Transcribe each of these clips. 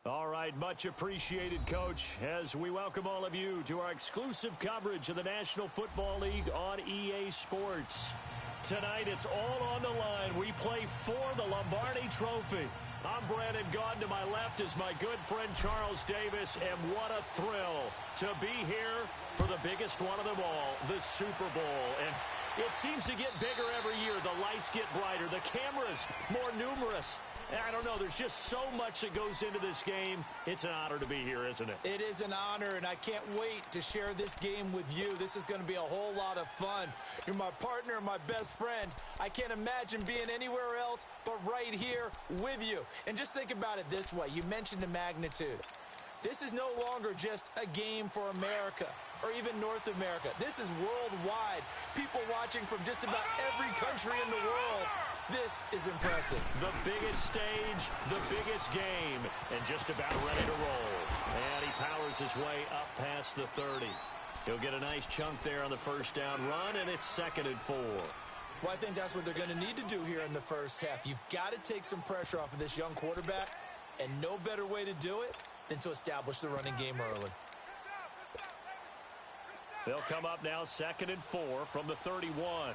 All right, much appreciated, Coach, as we welcome all of you to our exclusive coverage of the National Football League on EA Sports. Tonight, it's all on the line. We play for the Lombardi Trophy. I'm Brandon Gaudin. To my left is my good friend Charles Davis, and what a thrill to be here for the biggest one of them all, the Super Bowl. And it seems to get bigger every year. The lights get brighter. The cameras more numerous. I don't know. There's just so much that goes into this game. It's an honor to be here, isn't it? It is an honor, and I can't wait to share this game with you. This is going to be a whole lot of fun. You're my partner, my best friend. I can't imagine being anywhere else but right here with you. And just think about it this way. You mentioned the magnitude. This is no longer just a game for America or even North America. This is worldwide. People watching from just about every country in the world. This is impressive. The biggest stage, the biggest game, and just about ready to roll. And he powers his way up past the 30. He'll get a nice chunk there on the first down run, and it's 2nd and 4. Well, I think that's what they're going to need to do here in the first half. You've got to take some pressure off of this young quarterback, and no better way to do it than to establish the running game early. They'll come up now 2nd and 4 from the 31.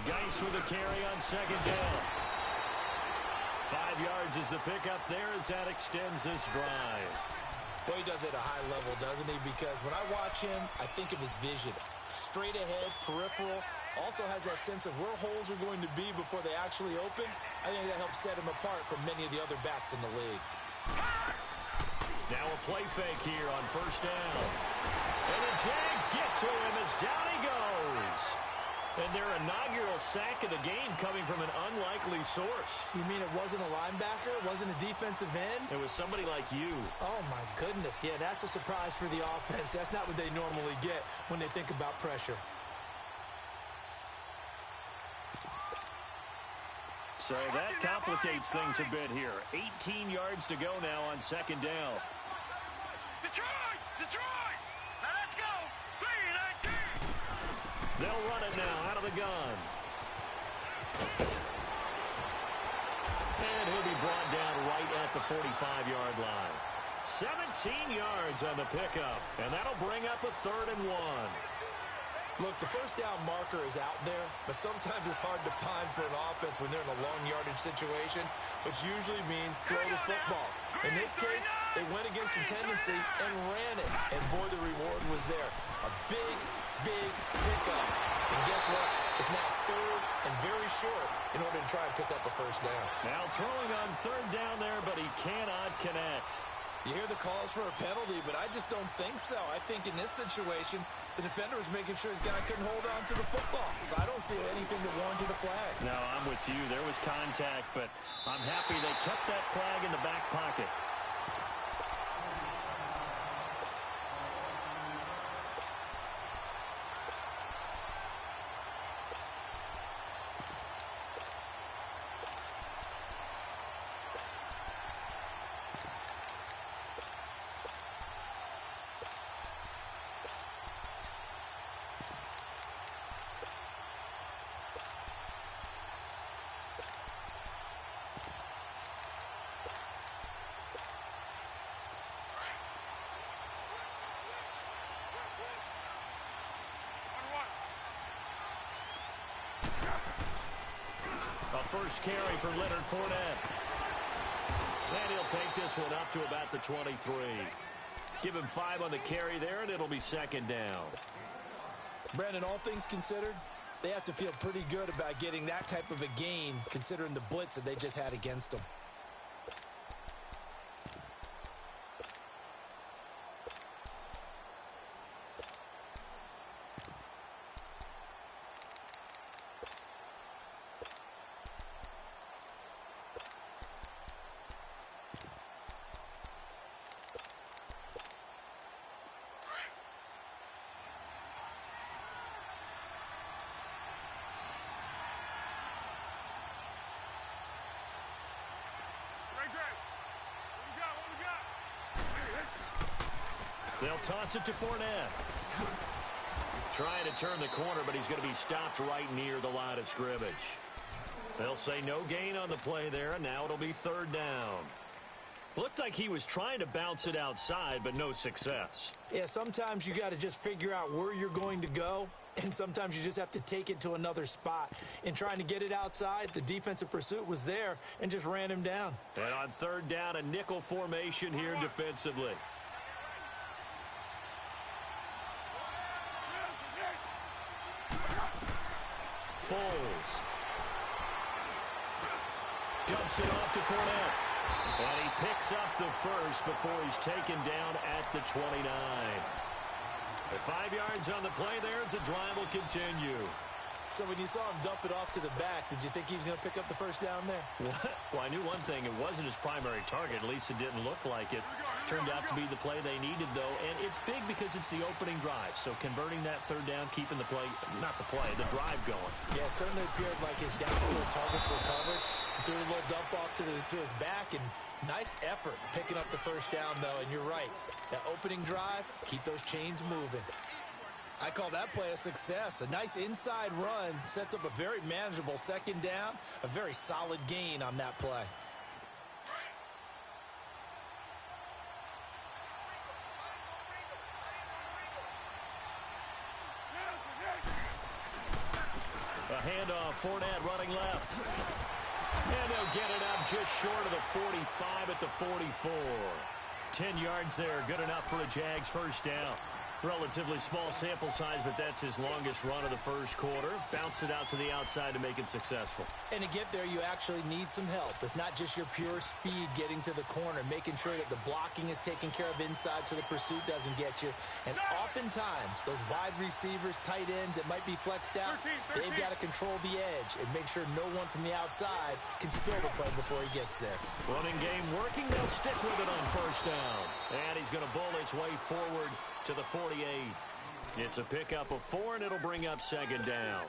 Geis with a carry on 2nd down. 5 yards is the pickup there as that extends this drive. Well, he does it at a high level, doesn't he? Because when I watch him, I think of his vision. Straight ahead, peripheral. Also has that sense of where holes are going to be before they actually open. I think that helps set him apart from many of the other backs in the league. Now a play fake here on 1st down. And the Jags get to him as down he goes. And their inaugural sack of the game coming from an unlikely source. You mean it wasn't a linebacker? It wasn't a defensive end? It was somebody like you. Oh, my goodness. Yeah, that's a surprise for the offense. That's not what they normally get when they think about pressure. So that complicates things a bit here. 18 yards to go now on 2nd down. Detroit! Detroit! Now let's go! 3-19! They'll run it now out of the gun. And he'll be brought down right at the 45-yard line. 17 yards on the pickup, and that'll bring up a 3rd and 1. Look, the first down marker is out there, but sometimes it's hard to find for an offense when they're in a long yardage situation, which usually means throw the football. In this case, they went against the tendency and ran it, and boy, the reward was there. A big, big pickup. And guess what? It's now 3rd and very short in order to try and pick up a first down. Now throwing on 3rd down there, but he cannot connect. You hear the calls for a penalty, but I just don't think so. I think in this situation, the defender was making sure his guy couldn't hold on to the football. So I don't see anything that warranted a flag. No, I'm with you. There was contact, but I'm happy they kept that flag in the back pocket. A first carry for Leonard Fournette. And he'll take this one up to about the 23. Give him 5 on the carry there, and it'll be 2nd down. Brandon, all things considered, they have to feel pretty good about getting that type of a gain, considering the blitz that they just had against them. They'll toss it to Fournette. Trying to turn the corner, but he's going to be stopped right near the line of scrimmage. They'll say no gain on the play there, and now it'll be third down. Looked like he was trying to bounce it outside, but no success. Yeah, sometimes you got to just figure out where you're going to go, and sometimes you just have to take it to another spot. In trying to get it outside, the defensive pursuit was there and just ran him down. And on third down, a nickel formation here defensively. Foles dumps it off to Fournette. And he picks up the first before he's taken down at the 29. At 5 yards on the play there, as the drive will continue. So when you saw him dump it off to the back, did you think he was going to pick up the first down there? Well, I knew one thing. It wasn't his primary target. At least it didn't look like it. Turned out to be the play they needed, though. And it's big because it's the opening drive. So converting that third down, keeping the play, not the play, the drive going. Yeah, it certainly appeared like his downfield targets were covered. He threw a little dump off to his back, and nice effort picking up the first down, though. And you're right. That opening drive, keep those chains moving. I call that play a success. A nice inside run sets up a very manageable second down, a very solid gain on that play. A handoff, Fournette running left. And they'll get it up just short of the 45 at the 44. 10 yards there, good enough for a Jags first down. Relatively small sample size, but that's his longest run of the first quarter. Bounced it out to the outside to make it successful. And to get there, you actually need some help. It's not just your pure speed getting to the corner, making sure that the blocking is taken care of inside so the pursuit doesn't get you. And oftentimes, those wide receivers, tight ends that might be flexed out, they've got to control the edge and make sure no one from the outside can spill the play before he gets there. Running game working. They'll stick with it on first down. And he's going to bull his way forward to the 48. It's a pickup of 4, and it'll bring up second down.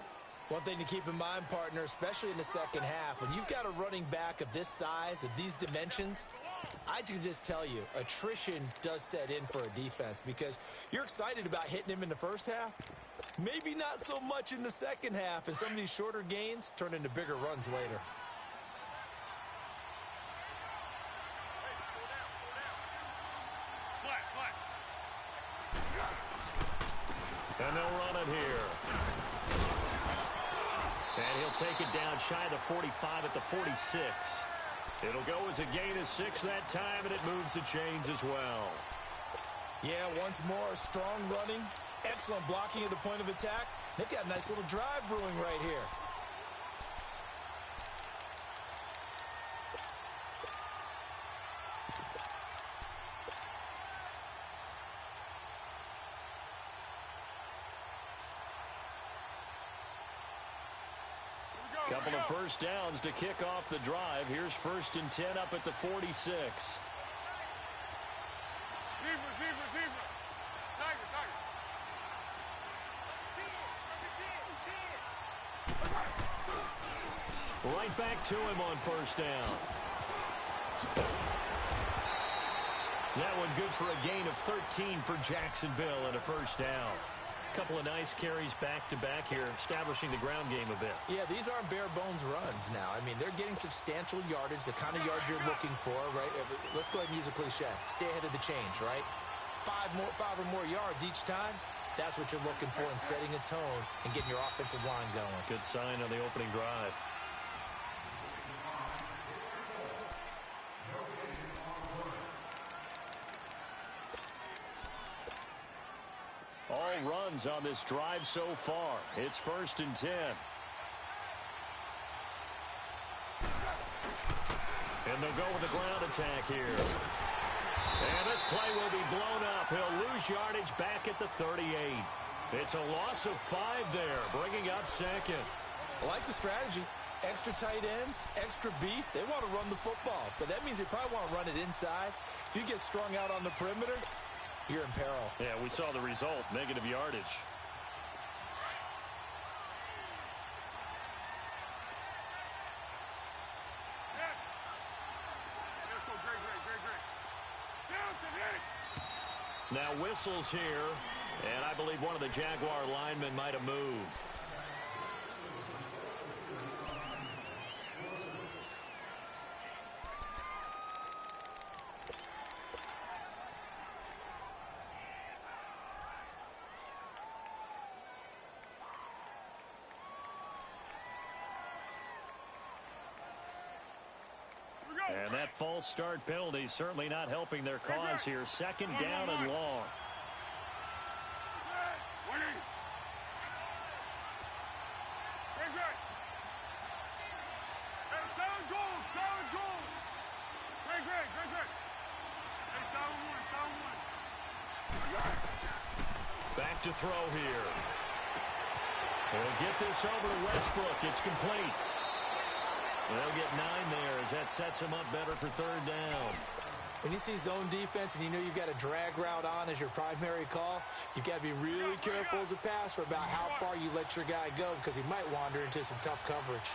One thing to keep in mind, partner, especially in the second half, when you've got a running back of this size, of these dimensions, I can just tell you, attrition does set in for a defense because you're excited about hitting him in the first half. Maybe not so much in the second half, and some of these shorter gains turn into bigger runs later. And they'll run it here. And he'll take it down shy of the 45 at the 46. It'll go as a gain of 6 that time, and it moves the chains as well. Yeah, once more, strong running, excellent blocking at the point of attack. They've got a nice little drive brewing right here. Couple of first downs to kick off the drive. Here's 1st and 10 up at the 46. Right back to him on first down. That one good for a gain of 13 for Jacksonville and a first down. Couple of nice carries back-to-back here, establishing the ground game a bit. Yeah, these aren't bare-bones runs now. I mean, they're getting substantial yardage, the kind of yards you're looking for, right? Let's go ahead and use a cliche. Stay ahead of the change, right? 5 or more yards each time. That's what you're looking for in setting a tone and getting your offensive line going. Good sign on the opening drive. All runs on this drive so far. It's 1st and 10. And they'll go with the ground attack here. And this play will be blown up. He'll lose yardage back at the 38. It's a loss of 5 there, bringing up second. I like the strategy. Extra tight ends, extra beef. They want to run the football, but that means they probably want to run it inside. If you get strung out on the perimeter, you're in peril. Yeah, we saw the result, negative yardage. Now whistles here And I believe one of the Jaguar linemen might have moved. And that false start penalty certainly not helping their cause here. Second down and long. Back to throw here. They'll get this over to Westbrook. It's complete. They'll get 9 there as that sets him up better for third down. When you see zone defense and you know you've got a drag route on as your primary call, you've got to be really careful as a passer about how far you let your guy go because he might wander into some tough coverage.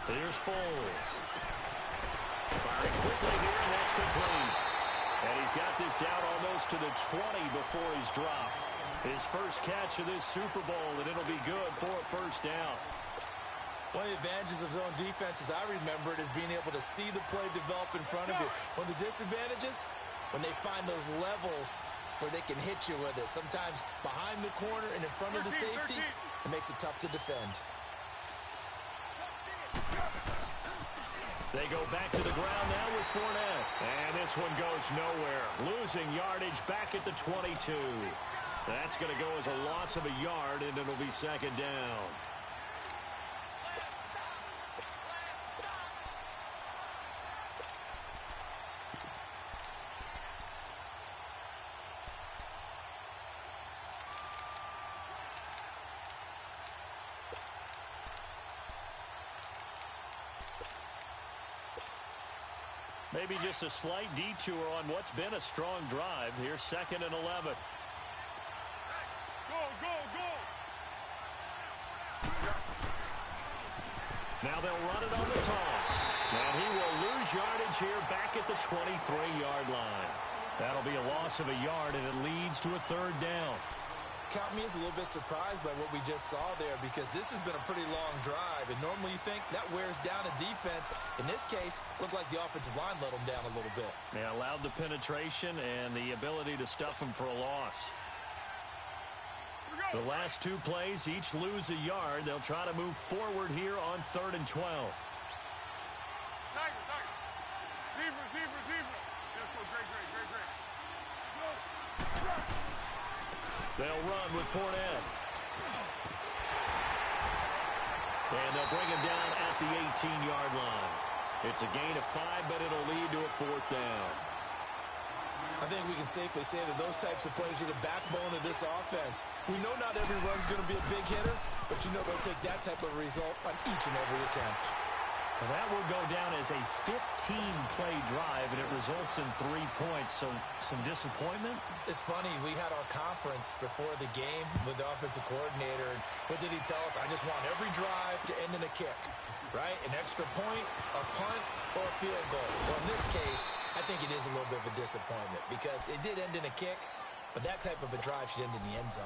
Here's Foles. Firing quickly here, and that's complete. And he's got this down almost to the 20 before he's dropped. His first catch of this Super Bowl, and it'll be good for a first down. One of the advantages of zone defense, as I remember it, is being able to see the play develop in front of you. One of the disadvantages, when they find those levels where they can hit you with it. Sometimes behind the corner and in front of the safety, it makes it tough to defend. They go back to the ground now with Fournette. And this one goes nowhere. Losing yardage back at the 22. That's going to go as a loss of a yard, and it'll be second down. Maybe just a slight detour on what's been a strong drive. Here's second and 11. Now they'll run it on the toss. And he will lose yardage here back at the 23-yard line. That'll be a loss of a yard, and it leads to a third down. Count me as a little bit surprised by what we just saw there because this has been a pretty long drive, and normally you think that wears down a defense. In this case, looked like the offensive line let them down a little bit. They allowed the penetration and the ability to stuff them for a loss. The last 2 plays, each lose a yard. They'll try to move forward here on 3rd and 12. They'll run with Fournette. And they'll bring him down at the 18-yard line. It's a gain of 5, but it'll lead to a 4th down. I think we can safely say that those types of plays are the backbone of this offense. We know not every run's going to be a big hitter, but you know they'll take that type of result on each and every attempt. Well, that will go down as a 15-play drive, and it results in 3 points. So some disappointment? It's funny. We had our conference before the game with the offensive coordinator, and what did he tell us? I just want every drive to end in a kick, right? An extra point, a punt, or a field goal. Well, in this case, I think it is a little bit of a disappointment because it did end in a kick, but that type of a drive should end in the end zone.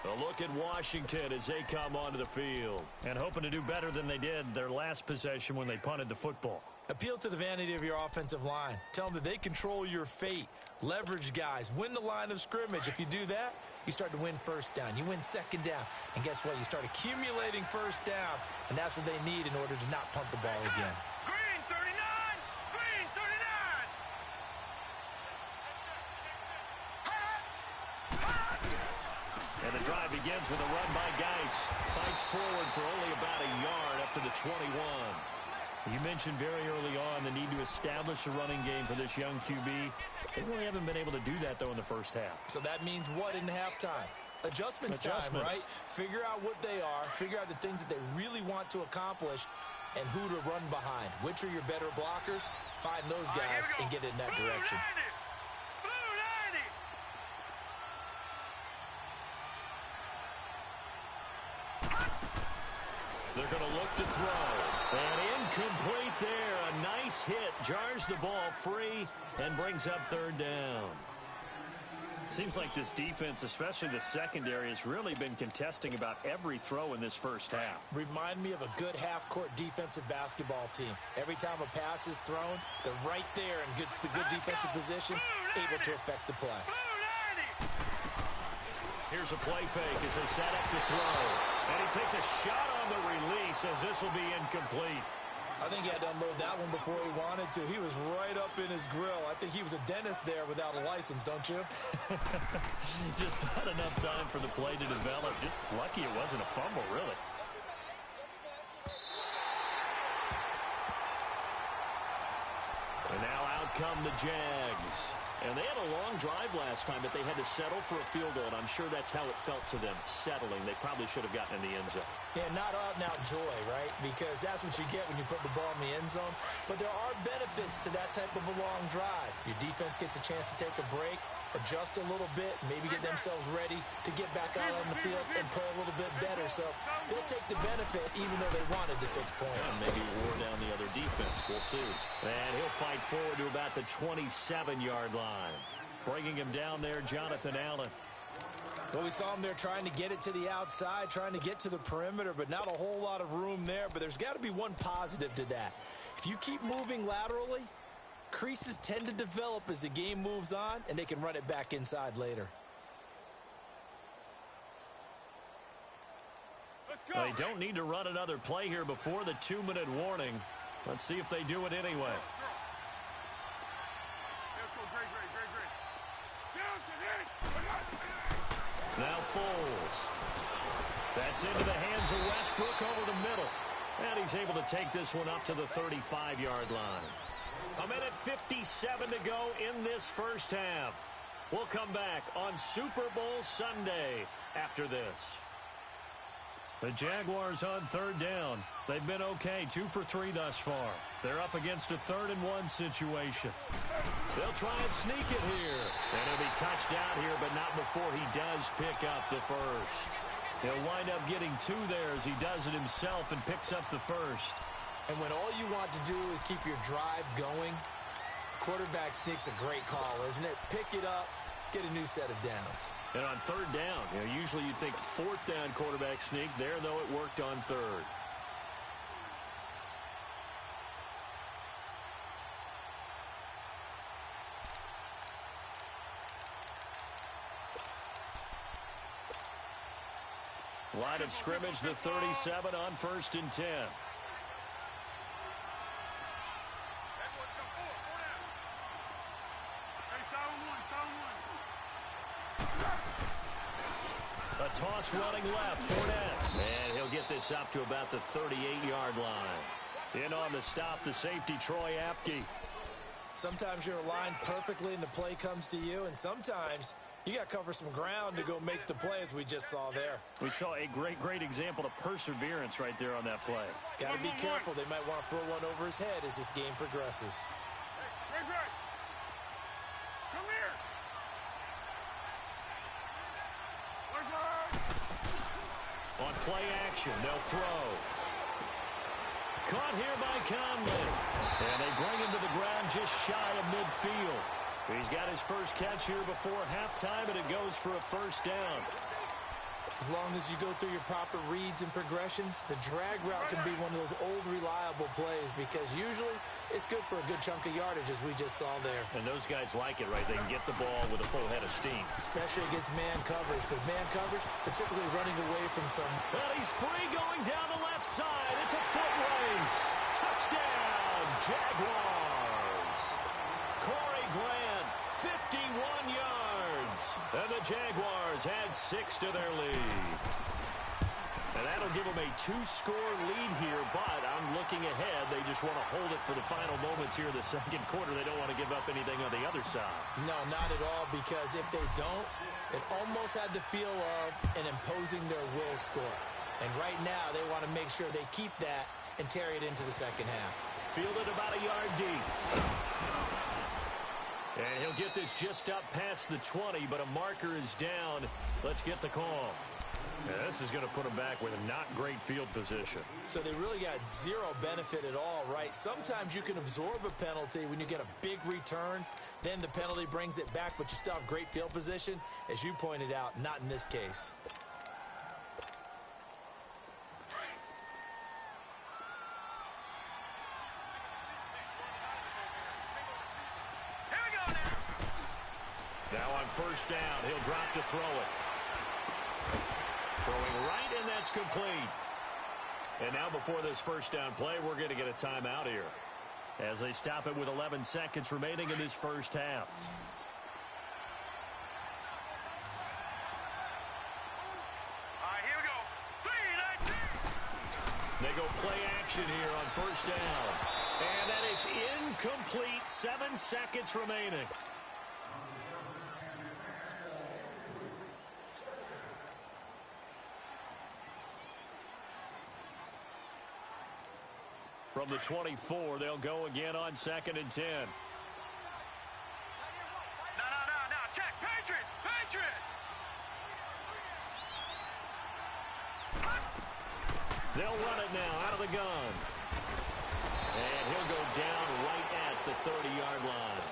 A look at Washington as they come onto the field and hoping to do better than they did their last possession when they punted the football. Appeal to the vanity of your offensive line. Tell them that they control your fate. Leverage guys. Win the line of scrimmage. If you do that, you start to win first down. You win second down. And guess what? You start accumulating first downs, and that's what they need in order to not punt the ball again. Green 39! Green 39! And the drive begins with a run by Geis. Fights forward for only about a yard up to the 21. You mentioned very early on the need to establish a running game for this young QB. They really haven't been able to do that, though, in the first half. So that means what in halftime? Adjustments time, right? Figure out what they are. Figure out the things that they really want to accomplish and who to run behind. Which are your better blockers? Find those guys and get in that direction. They're going to look to throw. And incomplete there a nice hit, jars the ball free, and brings up third down. Seems like this defense, especially the secondary, has really been contesting about every throw in this first half. Remind me of a good half-court defensive basketball team. Every time a pass is thrown, they're right there in the good defensive position, able to affect the play. Here's a play fake as they set up the throw. And he takes a shot on the release as this will be incomplete. I think he had to unload that one before he wanted to. He was right up in his grill. I think he was a dentist there without a license, don't you? Just not enough time for the play to develop. Just lucky it wasn't a fumble, really. And now out come the Jags. And they had a long drive last time, but they had to settle for a field goal, and I'm sure that's how it felt to them, settling. They probably should have gotten in the end zone. Yeah, not out-and-out joy, right? Because that's what you get when you put the ball in the end zone. But there are benefits to that type of a long drive. Your defense gets a chance to take a break, adjust a little bit, maybe get themselves ready to get back out on the field and play a little bit better. So they'll take the benefit even though they wanted the 6 points. Yeah, maybe wore down the other defense. We'll see. And he'll fight forward to about the 27-yard line. Bringing him down there, Jonathan Allen. Well, we saw him there trying to get it to the outside, trying to get to the perimeter, but not a whole lot of room there. But there's got to be one positive to that. If you keep moving laterally, creases tend to develop as the game moves on, and they can run it back inside later. They don't need to run another play here before the 2-minute warning. Let's see if they do it anyway. Now Foles. That's into the hands of Westbrook over the middle. And he's able to take this one up to the 35-yard line. A minute 57 to go in this first half. We'll come back on Super Bowl Sunday after this. The Jaguars on third down. They've been okay, 2 for 3 thus far. They're up against a 3rd-and-1 situation. They'll try and sneak it here. And he'll be touched out here, but not before he does pick up the first. He'll wind up getting 2 there as he does it himself and picks up the first. And when all you want to do is keep your drive going, quarterback sneak's a great call, isn't it? Pick it up, get a new set of downs. And on third down, usually you think 4th down quarterback sneak. There, though, it worked on 3rd. Line of scrimmage, the 37 on 1st and 10. A toss running left, Fournette. And he'll get this up to about the 38-yard line. In on the stop, the safety, Troy Apke. Sometimes you're aligned perfectly and the play comes to you, and sometimes you got to cover some ground to go make the play, as we just saw there. We saw a great example of perseverance right there on that play. Got to be careful. They might want to throw one over his head as this game progresses. Come here. On play action, they'll throw. Caught here by Conley. And they bring him to the ground just shy of midfield. He's got his first catch here before halftime, and it goes for a first down. As long as you go through your proper reads and progressions, the drag route can be one of those old reliable plays because usually it's good for a good chunk of yardage, as we just saw there. And those guys like it, right? They can get the ball with a full head of steam. Especially against man coverage, because man coverage, particularly running away from some... Well, he's free going down the left side. It's a foot race. Touchdown, Jaguars. Corey Grant, 51 yards. And the Jaguars add 6 to their lead. And that'll give them a 2-score lead here, but I'm looking ahead. They just want to hold it for the final moments here in the second quarter. They don't want to give up anything on the other side. No, not at all, because if they don't, it almost had the feel of an imposing their will score. And right now, they want to make sure they keep that and carry it into the second half. Fielded about a yard deep. And he'll get this just up past the 20, but a marker is down. Let's get the call. Yeah, this is going to put them back with a not great field position. So they really got zero benefit at all, right? Sometimes you can absorb a penalty when you get a big return. Then the penalty brings it back, but you still have great field position. As you pointed out, not in this case. Here we go now. Now on first down, he'll drop to throw it. Throwing right, and that's complete. And now before this first down play, we're going to get a timeout here as they stop it with 11 seconds remaining in this first half. All right, here we go. 3, 19. They go play action here on first down. And that is incomplete. 7 seconds remaining. From the 24, they'll go again on 2nd and 10. No. Check. Patriot. They'll run it now out of the gun. And he'll go down right at the 30-yard line.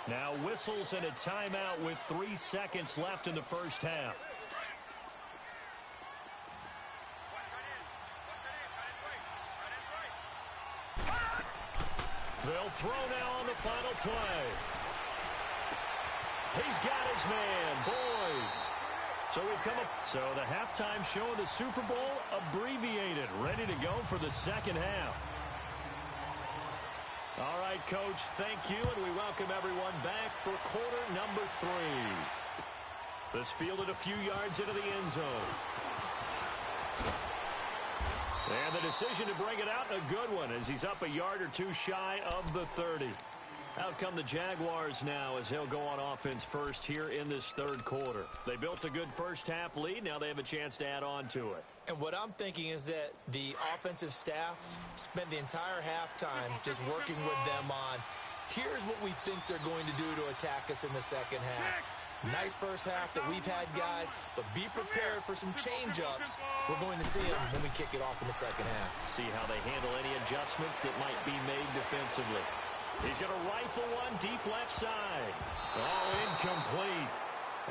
Now whistles and a timeout with 3 seconds left in the first half. They'll throw now on the final play. He's got his man, Boyd. So we've come up. So the halftime show of the Super Bowl abbreviated, ready to go for the second half. All right, Coach, thank you, and we welcome everyone back for quarter number 3. This fielded a few yards into the end zone. And the decision to bring it out, a good one, as he's up a yard or 2 shy of the 30. Out come the Jaguars now as he'll go on offense first here in this third quarter. They built a good first half lead. Now they have a chance to add on to it. And what I'm thinking is that the offensive staff spent the entire halftime just working with them on, here's what we think they're going to do to attack us in the second half. Nice first half that we've had, guys, but be prepared for some change-ups. We're going to see them when we kick it off in the second half. See how they handle any adjustments that might be made defensively. He's going to rifle one deep left side. Oh, incomplete.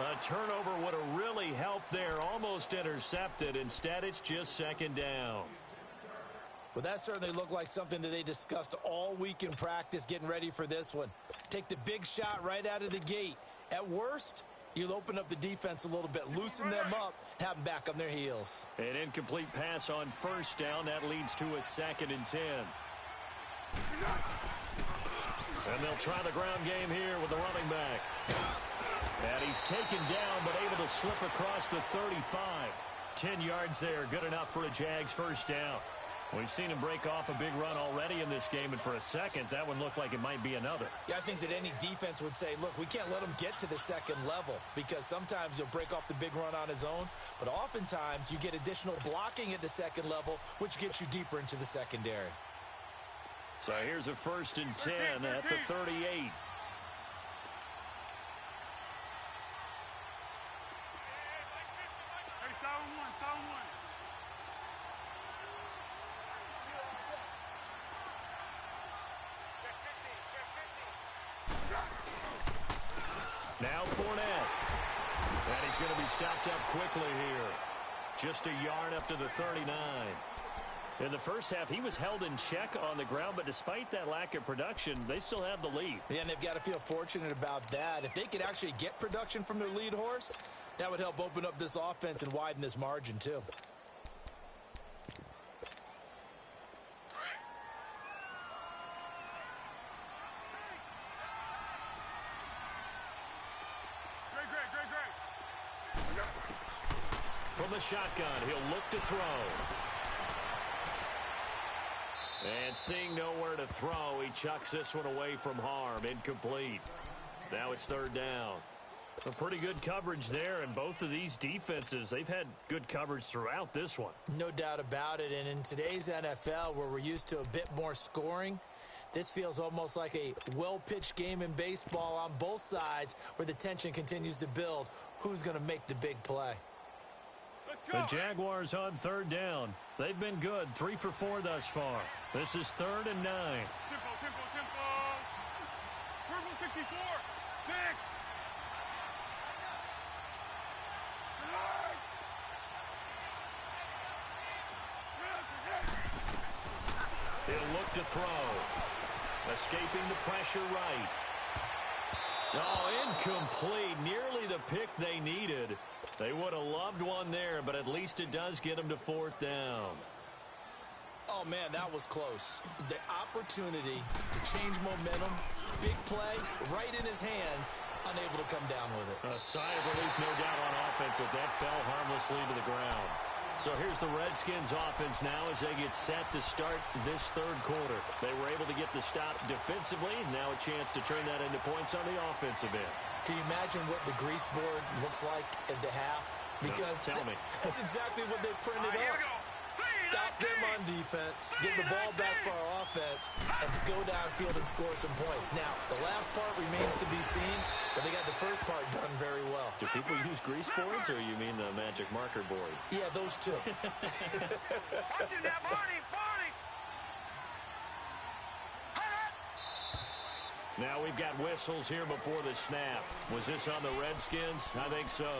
A turnover would have really helped there. Almost intercepted. Instead, it's just second down. Well, that certainly looked like something that they discussed all week in practice getting ready for this one. Take the big shot right out of the gate. At worst, you'll open up the defense a little bit, loosen them up, have them back on their heels. An incomplete pass on first down. That leads to a 2nd and 10. And they'll try the ground game here with the running back. And he's taken down, but able to slip across the 35. 10 yards there, good enough for a Jags first down. We've seen him break off a big run already in this game, and for a second, that one looked like it might be another. Yeah, I think that any defense would say, look, we can't let him get to the second level, because sometimes he'll break off the big run on his own, but oftentimes you get additional blocking at the second level, which gets you deeper into the secondary. So here's a 1st and 10 at the 38. Hey, zone one. Now Fournette. And he's going to be stopped up quickly here. Just a yard up to the 39. In the first half, he was held in check on the ground, but despite that lack of production, they still have the lead. Yeah, and they've got to feel fortunate about that. If they could actually get production from their lead horse, that would help open up this offense and widen this margin, too. Great. From the shotgun, he'll look to throw. And seeing nowhere to throw, he chucks this one away from harm. Incomplete. Now it's 3rd down. A pretty good coverage there, and both of these defenses, they've had good coverage throughout this one. No doubt about it, and in today's NFL, where we're used to a bit more scoring, this feels almost like a well-pitched game in baseball on both sides, where the tension continues to build. Who's going to make the big play? Let's The Jaguars on third down. They've been good, 3 for 4 thus far. This is 3rd and 9. Tempo, tempo, tempo. Purple 64. Stick. He'll look to throw. Escaping the pressure right. Oh, incomplete. Nearly the pick they needed. They would have loved one there, but at least it does get them to 4th down. Oh, man, that was close. The opportunity to change momentum, big play, right in his hands, unable to come down with it. A sigh of relief, no doubt, on offense if that fell harmlessly to the ground. So here's the Redskins offense now as they get set to start this 3rd quarter. They were able to get the stop defensively. Now a chance to turn that into points on the offensive end. Can you imagine what the grease board looks like at the half? Because tell me. That's exactly what they printed Here we up. go. Stop them on defense, get the ball back for our offense, and go downfield and score some points. Now, the last part remains to be seen, but they got the first part done very well. Do people use grease boards, or you mean the magic marker boards? Yeah, those two. Watching that, Barney, Barney. Now we've got whistles here before the snap. Was this on the Redskins? I think so.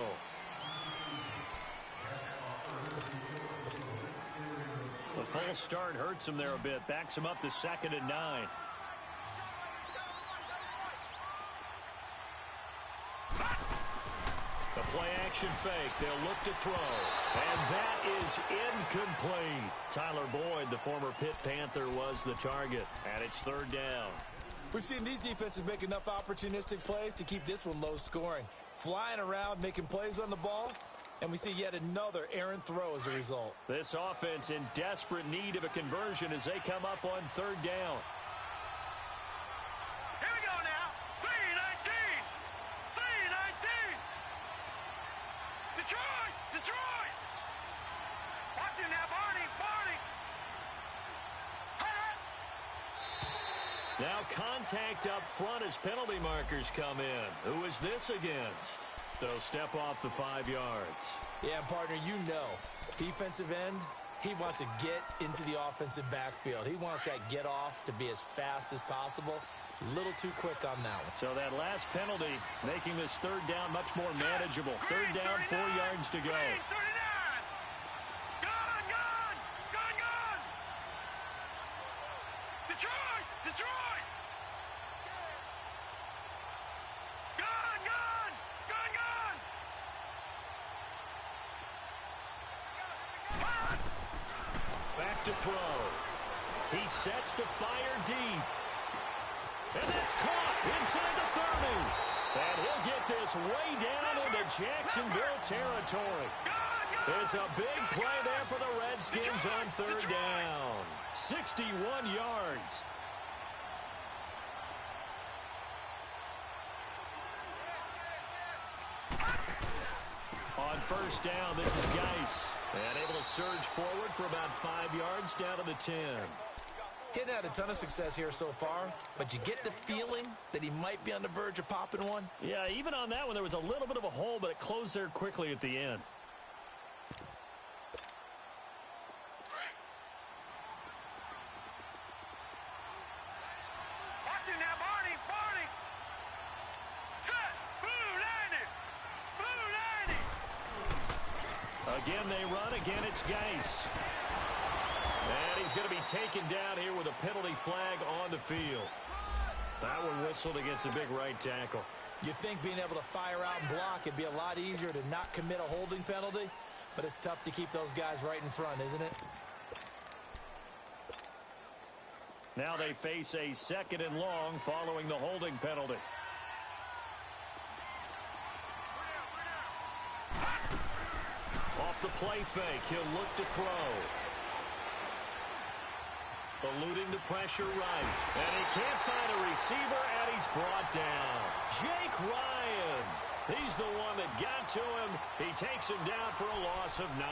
The false start hurts him there a bit. Backs him up to 2nd and 9. The play action fake. They'll look to throw. And that is incomplete. Tyler Boyd, the former Pitt Panther, was the target. And it's 3rd down. We've seen these defenses make enough opportunistic plays to keep this one low scoring. Flying around, making plays on the ball, and we see yet another errant throw as a result. This offense in desperate need of a conversion as they come up on 3rd down. Here we go now. 3-19. 3-19. Detroit, Detroit. Watching now, Barney, Barney. Now contact up front as penalty markers come in. Who is this against? So step off the 5 yards. Yeah, partner, you know, defensive end, he wants to get into the offensive backfield. He wants that get off to be as fast as possible. A little too quick on that one. So that last penalty making this 3rd down much more manageable. 3rd down, 4 yards to go. 39. Gone, gone, gone, gone. Detroit, Detroit. Gone, gone, gone, gone. Back to throw. He sets to fire deep. And that's caught inside the 30. And he'll get this way down into Jacksonville territory. It's a big play there for the Redskins on 3rd down. 61 yards. On 1st down, this is Geis. And able to surge forward for about 5 yards down to the 10. Hitting had a ton of success here so far, but you get the feeling that he might be on the verge of popping one. Yeah, even on that one, there was a little bit of a hole, but it closed there quickly at the end. Watching now, Barney, Barney. Set, blue 90. Blue 90. Again, they run. Again, it's Geis. And he's going to be taken down here with a penalty flag on the field. That one whistled against a big right tackle. You'd think being able to fire out and block it'd be a lot easier to not commit a holding penalty, but it's tough to keep those guys right in front, isn't it? Now they face a 2nd and long following the holding penalty. Off the play fake, he'll look to throw. Eluding the pressure right. And he can't find a receiver, and he's brought down. Jake Ryan. He's the one that got to him. He takes him down for a loss of 9.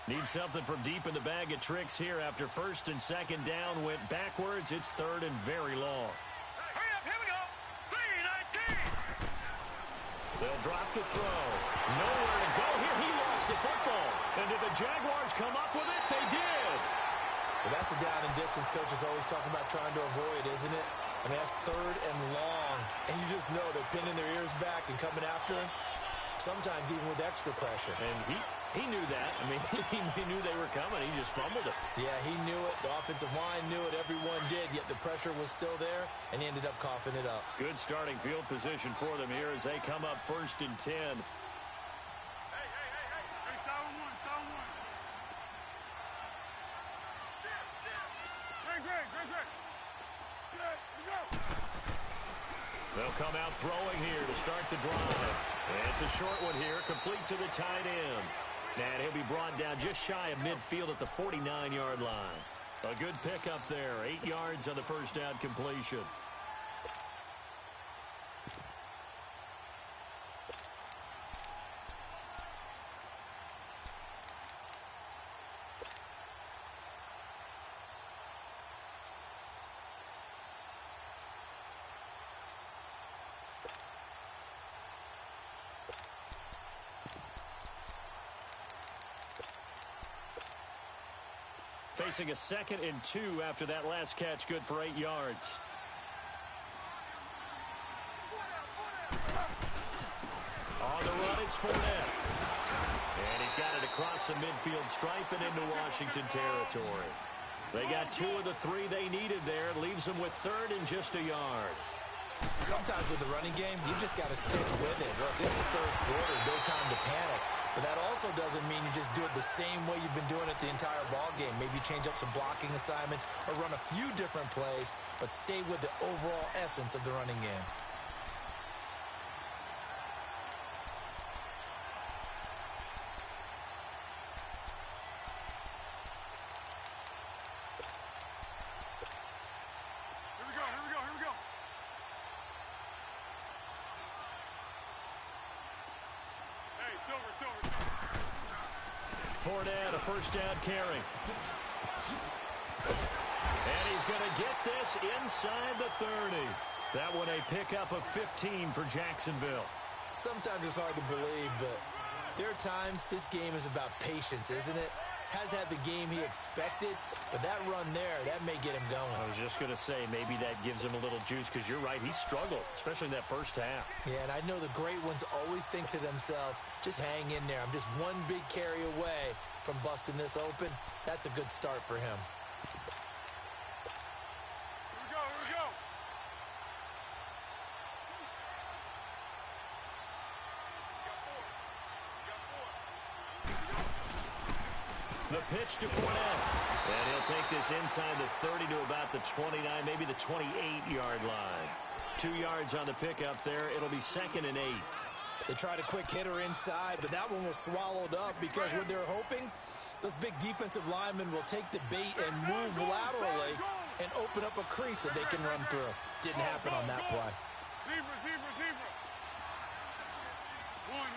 Need something from deep in the bag of tricks here after first and second down went backwards. It's third and very long. Hurry up, here we go. 3-19. They'll drop the throw. Nowhere to go here. He lost the football. And did the Jaguars come up with it? They did. Well, that's a down and distance coaches always talking about trying to avoid, isn't it? I mean, that's third and long. And you just know they're pinning their ears back and coming after him, sometimes even with extra pressure. And he knew that. I mean, he knew they were coming. He just fumbled it. Yeah, he knew it. The offensive line knew it. Everyone did, yet the pressure was still there, and he ended up coughing it up. Good starting field position for them here as they come up first and 10. Hey, solid one. Greg. Good, go. They'll come out throwing here to start the drive. And it's a short one here, complete to the tight end. And he'll be brought down just shy of midfield at the 49-yard line. A good pickup there, 8 yards on the first down completion. Facing a 2nd and 2 after that last catch, good for 8 yards. On the run, it's Fournette. And he's got it across the midfield stripe and into Washington territory. They got 2 of the 3 they needed there. Leaves them with 3rd and just a yard. Sometimes with the running game, you just got to stick with it. Look, this is the third quarter, no time to panic. But that also doesn't mean you just do it the same way you've been doing it the entire ball game. Maybe change up some blocking assignments or run a few different plays, but stay with the overall essence of the running game. Here we go. Hey, Silver. Fournette, a first down carry. And he's going to get this inside the 30. That one a pickup of 15 for Jacksonville. Sometimes it's hard to believe, but there are times this game is about patience, isn't it? Has had the game he expected, but that run there, that may get him going. I was just going to say, maybe that gives him a little juice, because you're right, he struggled, especially in that first half. Yeah, and I know the great ones always think to themselves, just hang in there. I'm just one big carry away from busting this open. That's a good start for him. Here we go. The pitch to Fournette. And he'll take this inside the 30 to about the 29, maybe the 28-yard line. 2 yards on the pickup there. It'll be 2nd and 8. They tried a quick hitter inside, but that one was swallowed up because what they're hoping, those big defensive linemen will take the bait and move laterally and open up a crease that they can run through. Didn't happen on that play. Zebra. One.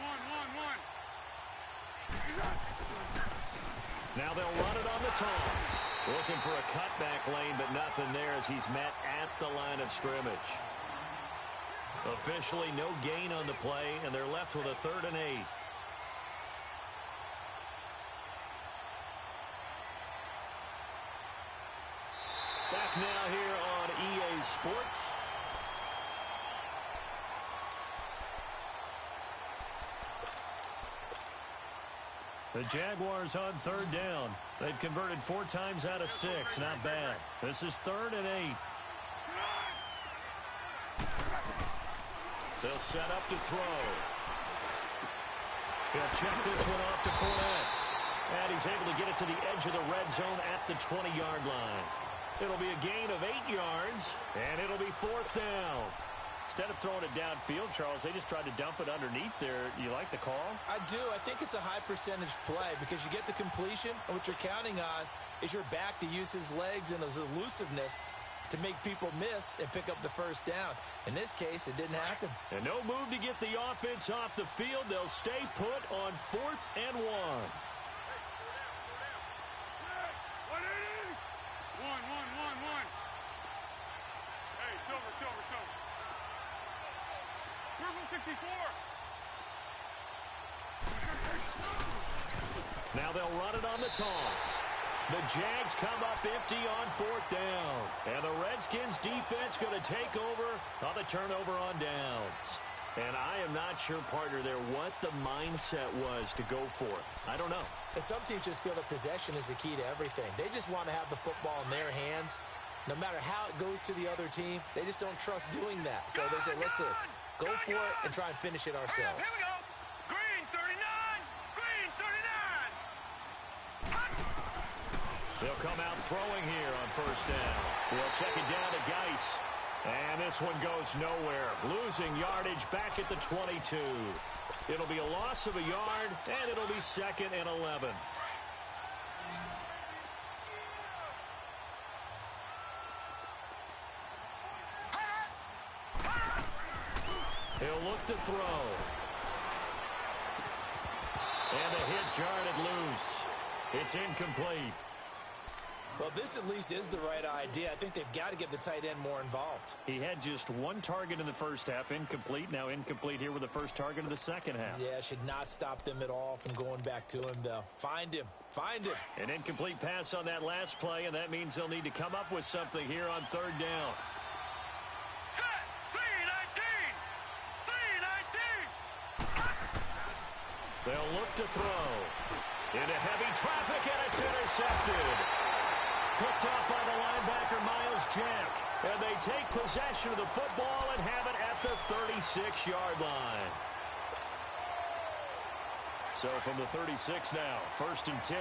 Now they'll run it on the toss. Looking for a cutback lane, but nothing there as he's met at the line of scrimmage. Officially no gain on the play, and they're left with a 3rd and 8. Back now here on EA Sports. The Jaguars on 3rd down. They've converted 4 times out of 6. Not bad. This is 3rd and 8. They'll set up to throw. He'll check this one off to Fournette. And he's able to get it to the edge of the red zone at the 20-yard line. It'll be a gain of 8 yards, and it'll be 4th down. Instead of throwing it downfield, Charles, they just tried to dump it underneath there. You like the call? I do. I think it's a high percentage play because you get the completion, and what you're counting on is your back to use his legs and his elusiveness to make people miss and pick up the first down. In this case, it didn't happen. And no move to get the offense off the field. They'll stay put on 4th and 1. Now they'll run it on the toss. The Jags come up empty on 4th down. And the Redskins defense going to take over on the turnover on downs. And I am not sure, partner, there what the mindset was to go for it. I don't know. And some teams just feel that possession is the key to everything. They just want to have the football in their hands. No matter how it goes to the other team, they just don't trust doing that. So they say, listen, go for it and try and finish it ourselves. Here we go. Green 39. Green 39. They'll come out throwing here on 1st down. They'll check it down to Geis. And this one goes nowhere. Losing yardage back at the 22. It'll be a loss of a yard, and it'll be 2nd and 11. He'll look to throw. And the hit jarred it loose. It's incomplete. Well, this at least is the right idea. I think they've got to get the tight end more involved. He had just one target in the first half, incomplete. Now incomplete here with the first target of the second half. Yeah, should not stop them at all from going back to him, though. Find him. Find him. An incomplete pass on that last play, and that means they'll need to come up with something here on 3rd down. Set. 319. 319. They'll look to throw. Into heavy traffic, and it's intercepted. Picked up by the linebacker, Miles Jack. And they take possession of the football and have it at the 36-yard line. So from the 36 now, 1st and 10.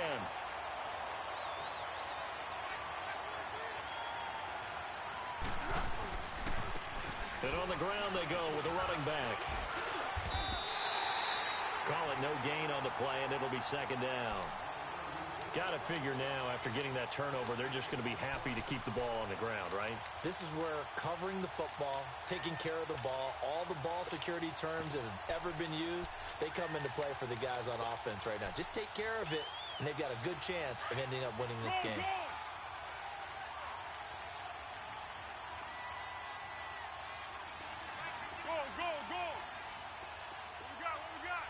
And on the ground they go with a running back. Call it no gain on the play, and it'll be 2nd down. Got to figure now, after getting that turnover, they're just going to be happy to keep the ball on the ground, right? This is where covering the football, taking care of the ball, all the ball security terms that have ever been used, they come into play for the guys on offense right now. Just take care of it, and they've got a good chance of ending up winning this game. Go, go, go. What we got? What we got?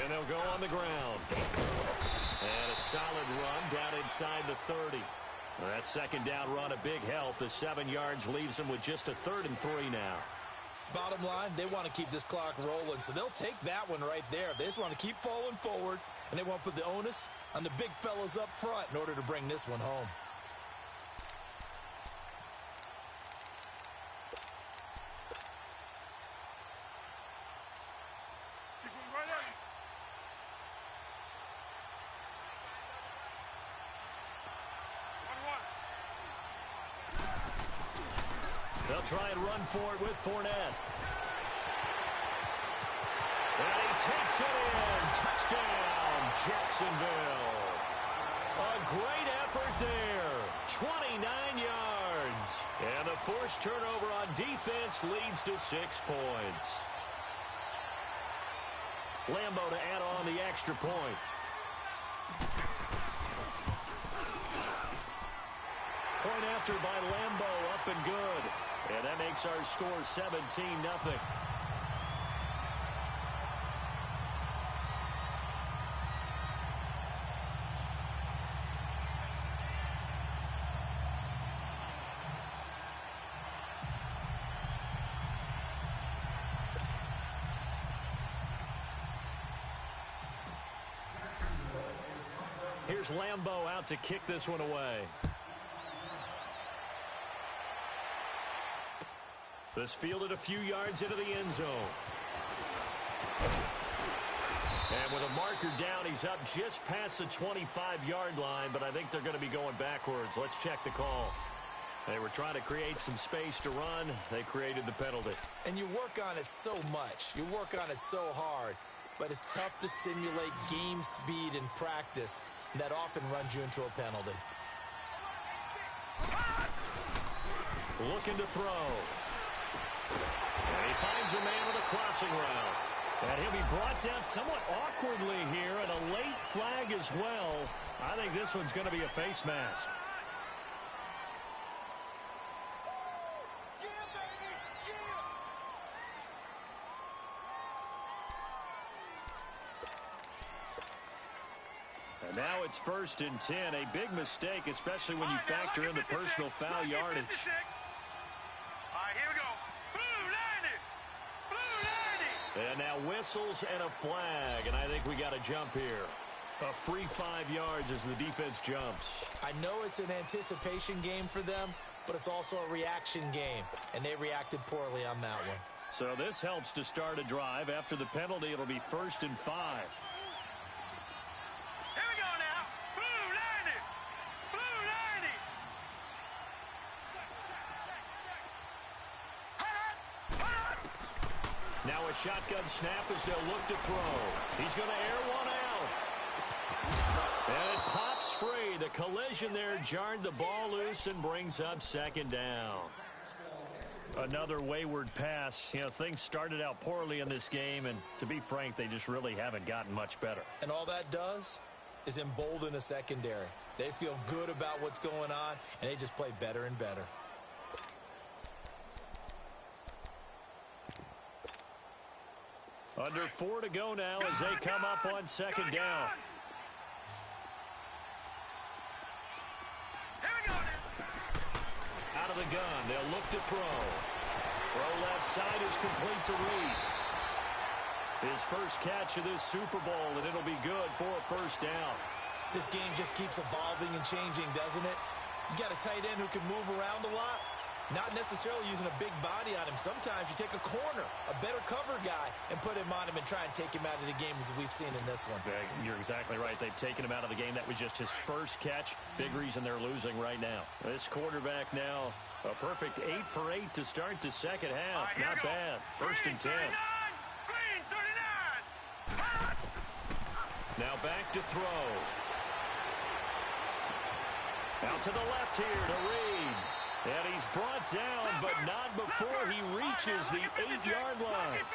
And they'll go on the ground. And a solid run down inside the 30. That 2nd down run, a big help. The 7 yards leaves them with just a 3rd and 3 now. Bottom line, they want to keep this clock rolling, so they'll take that one right there. They just want to keep falling forward, and they want to put the onus on the big fellas up front in order to bring this one home. Keep going right at it. They'll try and run for it with Fournette. And he takes it in. Touchdown, Jacksonville. A great effort there. 29 yards. And the forced turnover on defense leads to 6 points. Lambo to add on the extra point. Point after by Lambo, up and good. And that makes our score 17-0. Here's Lambo out to kick this one away. This fielded a few yards into the end zone. And with a marker down, he's up just past the 25-yard line, but I think they're going to be going backwards. Let's check the call. They were trying to create some space to run. They created the penalty. And you work on it so much. You work on it so hard. But it's tough to simulate game speed in practice. That often runs you into a penalty. Looking to throw. And he finds a man with a crossing route. And he'll be brought down somewhat awkwardly here, and a late flag as well. I think this one's going to be a face mask. Now it's 1st and 10. A big mistake, especially when you factor in the personal foul yardage. All right, here we go. Blue 90. Blue 90. And now whistles and a flag, and I think we got a jump here. A free 5 yards as the defense jumps. I know it's an anticipation game for them, but it's also a reaction game, and they reacted poorly on that one. So this helps to start a drive. After the penalty, it'll be 1st and 5. Here we go now. Blue 90. Blue 90. Now a shotgun snap as they'll look to throw. He's going to air one out. And it pops free. The collision there jarred the ball loose and brings up 2nd down. Another wayward pass. You know, things started out poorly in this game, and to be frank, they just really haven't gotten much better. And all that does is embolden a secondary. They feel good about what's going on, and they just play better and better. Under 4 to go now as they come up on 2nd down. Out of the gun, they'll look to throw. Throw left side is complete to Reed. His first catch of this Super Bowl, and it'll be good for a 1st down. This game just keeps evolving and changing, doesn't it? You got a tight end who can move around a lot. Not necessarily using a big body on him. Sometimes you take a corner, a better cover guy, and put him on him and try and take him out of the game as we've seen in this one. You're exactly right. They've taken him out of the game. That was just his first catch. Big reason they're losing right now. This quarterback now, a perfect 8 for 8 to start the second half. Right, not bad. 1st and 10. Green 39. Now back to throw. Out to the left here to Reed. And he's brought down, but not before he reaches the 8-yard line.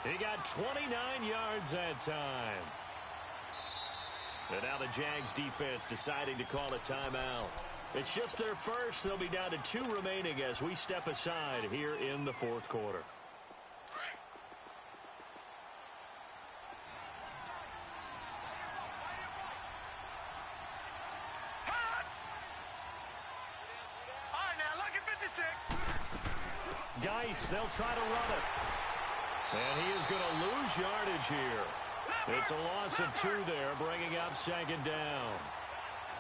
He got 29 yards that time. And now the Jags defense deciding to call a timeout. It's just their first. They'll be down to 2 remaining as we step aside here in the 4th quarter. Geis, they'll try to run it. And he is going to lose yardage here. It's a loss of 2 there, bringing up 2nd down.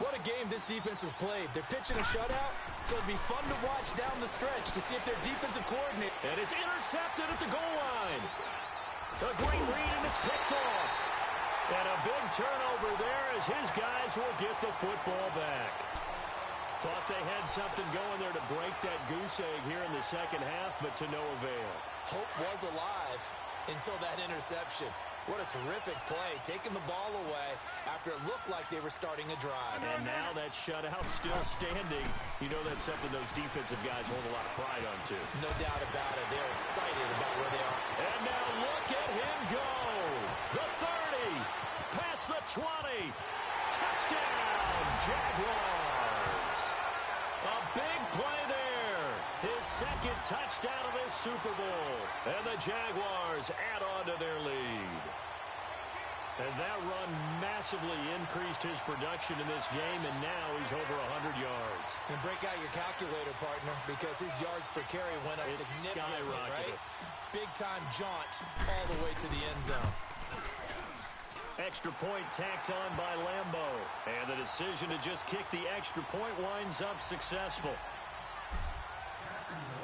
What a game this defense has played. They're pitching a shutout, so it'll be fun to watch down the stretch to see if their defensive coordinator... And it's intercepted at the goal line. A great read, and it's picked off. And a big turnover there as his guys will get the football back. Thought they had something going there to break that goose egg here in the second half, but to no avail. Hope was alive until that interception. What a terrific play, taking the ball away after it looked like they were starting a drive. And now that shutout still standing. You know that's something those defensive guys hold a lot of pride on, too. No doubt about it. They're excited about where they are. And now look at him go. The 30, past the 20. Touchdown, Jaguars. A big play there. His 2nd touchdown of this Super Bowl. And the Jaguars add on to their lead. And that run massively increased his production in this game, and now he's over 100 yards. And break out your calculator, partner, because his yards per carry went up significantly, right? Big-time jaunt all the way to the end zone. Extra point tacked on by Lambo. And the decision to just kick the extra point winds up successful.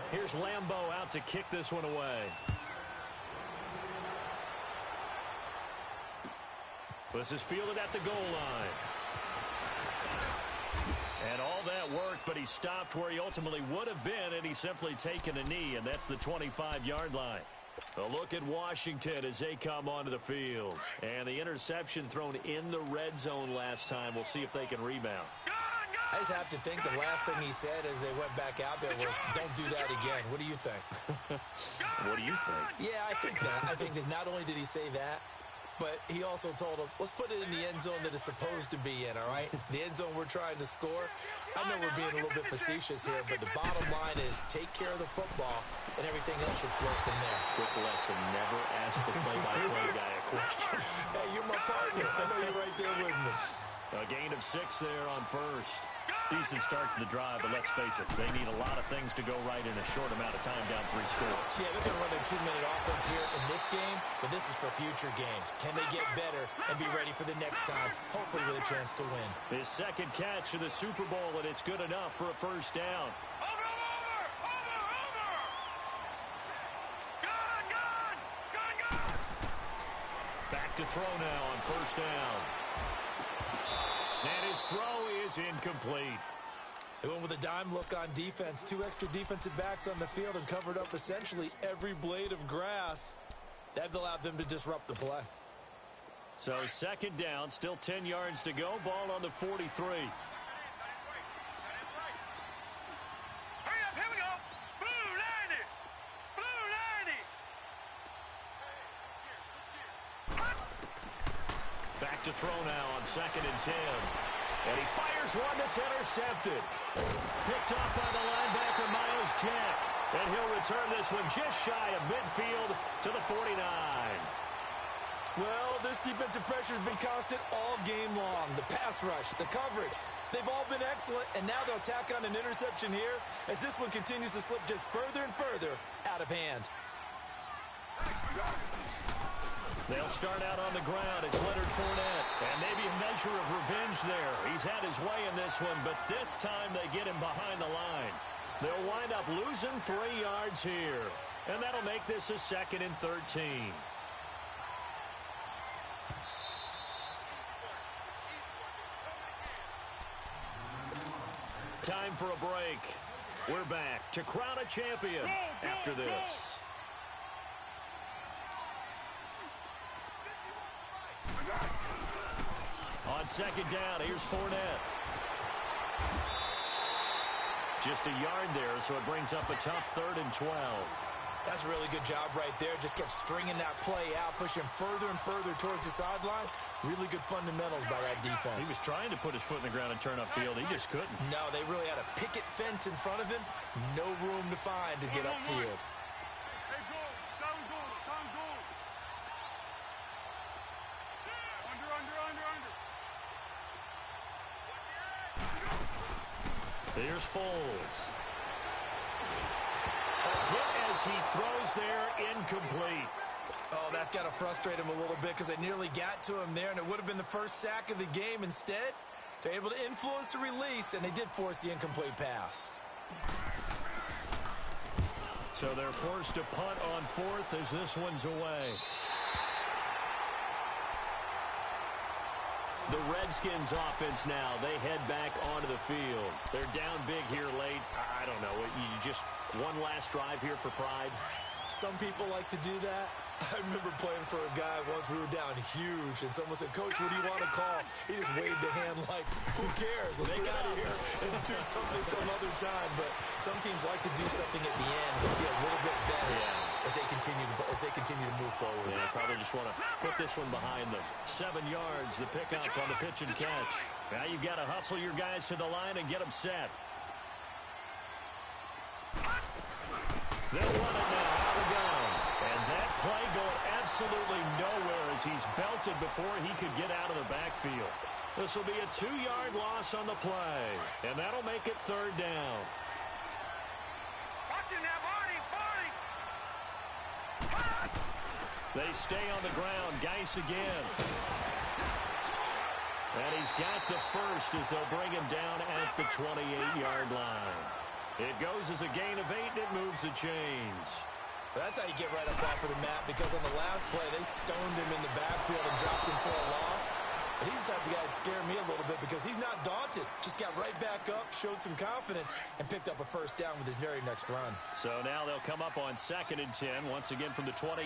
Here's Lambo out to kick this one away. This is fielded at the goal line. And all that worked, but he stopped where he ultimately would have been, and he's simply taken a knee, and that's the 25-yard line. A look at Washington as they come onto the field. And the interception thrown in the red zone last time. We'll see if they can rebound. I just have to think the last thing he said as they went back out there was, don't do that again. What do you think? What do you think? Yeah, I think that. I think that not only did he say that, but he also told him, let's put it in the end zone that it's supposed to be in, all right? The end zone we're trying to score. I know we're being a little bit facetious here, but the bottom line is take care of the football, and everything else should flow from there. Quick lesson, never ask the play-by-play guy a question. Hey, you're my partner. I know you're right there with me. 6 there on first. Decent start to the drive, but let's face it, they need a lot of things to go right in a short amount of time down 3 scores. Yeah, they're going to run their 2-minute offense here in this game, but this is for future games. Can they get better and be ready for the next time, hopefully with a chance to win? His second catch of the Super Bowl, and it's good enough for a first down. Back to throw now on first down. And his throw is incomplete. They went with a dime look on defense. 2 extra defensive backs on the field and covered up essentially every blade of grass. That allowed them to disrupt the play. So second down, still 10 yards to go. Ball on the 43. Hurry up, here we go. Blue 90. Blue 90. Back to throw now on second and 10. And he fires one that's intercepted. Picked off by the linebacker, Miles Jack. And he'll return this one just shy of midfield to the 49. Well, this defensive pressure has been constant all game long. The pass rush, the coverage, they've all been excellent. And now they'll tack on an interception here as this one continues to slip just further and further out of hand. They'll start out on the ground. It's Leonard Fournette. And maybe a measure of revenge there. He's had his way in this one, but this time they get him behind the line. They'll wind up losing 3 yards here. And that'll make this a 2nd and 13. Time for a break. We're back to crown a champion after this. On second down, here's Fournette. Just a yard there, so it brings up a tough 3rd and 12. That's a really good job right there. Just kept stringing that play out, pushing further and further towards the sideline. Really good fundamentals by that defense. He was trying to put his foot in the ground and turn upfield. He just couldn't. No, they really had a picket fence in front of him. No room to find to get upfield. Here's Foles. A hit as he throws there, incomplete. Oh, that's got to frustrate him a little bit because they nearly got to him there, and it would have been the first sack of the game. Instead, they're able to influence the release, and they did force the incomplete pass. So they're forced to punt on 4th as this one's away. The Redskins offense now, they head back onto the field. They're down big here late. I don't know, you just one last drive here for pride? Some people like to do that. I remember playing for a guy once. We were down huge, and someone said, "Coach, what do you want to call?" He just waved a hand like, who cares? Let's get out of here and do something some other time. But some teams like to do something at the end and get a little bit better as they continue to move forward. Yeah, probably just want to put this one behind them. 7 yards, the pickup on the pitch and catch. Now you've got to hustle your guys to the line and get them set. They'll run it now. Out we go. And that play going absolutely nowhere as he's belted before he could get out of the backfield. This will be a 2-yard loss on the play. And that'll make it 3rd down. Watch it now, Barney. They stay on the ground. Geis again. And he's got the first as they'll bring him down at the 28-yard line. It goes as a gain of 8, and it moves the chains. That's how you get right up off of the mat, because on the last play, they stoned him in the backfield and dropped him for a loss. But he's the type of guy that scared me a little bit because he's not daunted. Just got right back up, showed some confidence, and picked up a first down with his very next run. So now they'll come up on 2nd and 10, once again from the 28.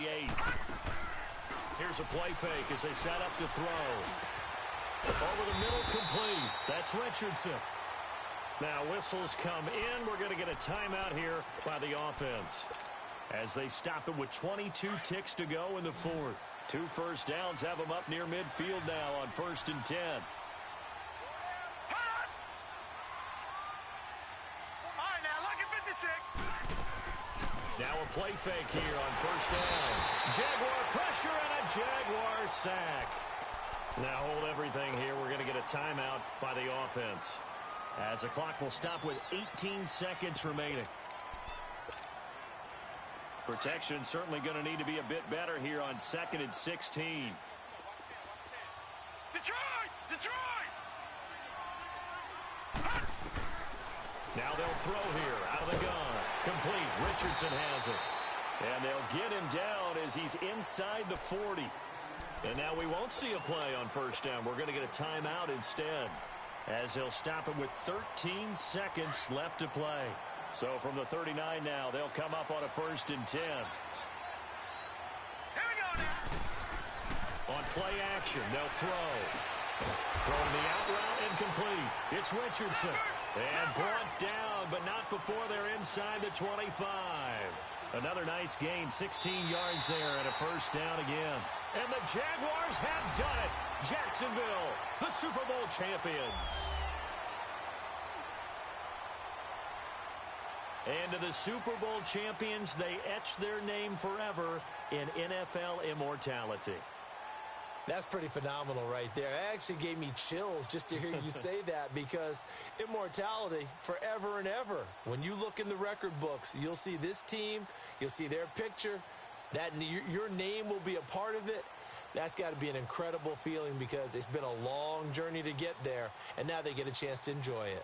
Here's a play fake as they set up to throw. Over the middle, complete. That's Richardson. Now whistles come in. We're going to get a timeout here by the offense as they stop it with 22 ticks to go in the 4th. 2 first downs have them up near midfield now on 1st and 10. All right, now look at 56. Now a play fake here on 1st down. Jaguar pressure and a Jaguar sack. Now hold everything here. We're going to get a a timeout by the offense, as the clock will stop with 18 seconds remaining. Protection certainly going to need to be a bit better here on 2nd and 16. Detroit! Now they'll throw here out of the gun. Complete. Richardson has it. And they'll get him down as he's inside the 40. And now we won't see a play on first down. We're going to get a timeout instead, as they'll stop it with 13 seconds left to play. So from the 39 now, they'll come up on a 1st and 10. Here we go now. On play action, they'll throw. Throwing the out route incomplete. It's Richardson. And brought down, but not before they're inside the 25. Another nice gain, 16 yards there, and a 1st down again. And the Jaguars have done it. Jacksonville, the Super Bowl champions. And to the Super Bowl champions, they etch their name forever in NFL immortality. That's pretty phenomenal right there. It actually gave me chills just to hear you say that, because immortality forever and ever. When you look in the record books, you'll see this team, you'll see their picture, that your name will be a part of it. That's got to be an incredible feeling, because it's been a long journey to get there, and now they get a chance to enjoy it.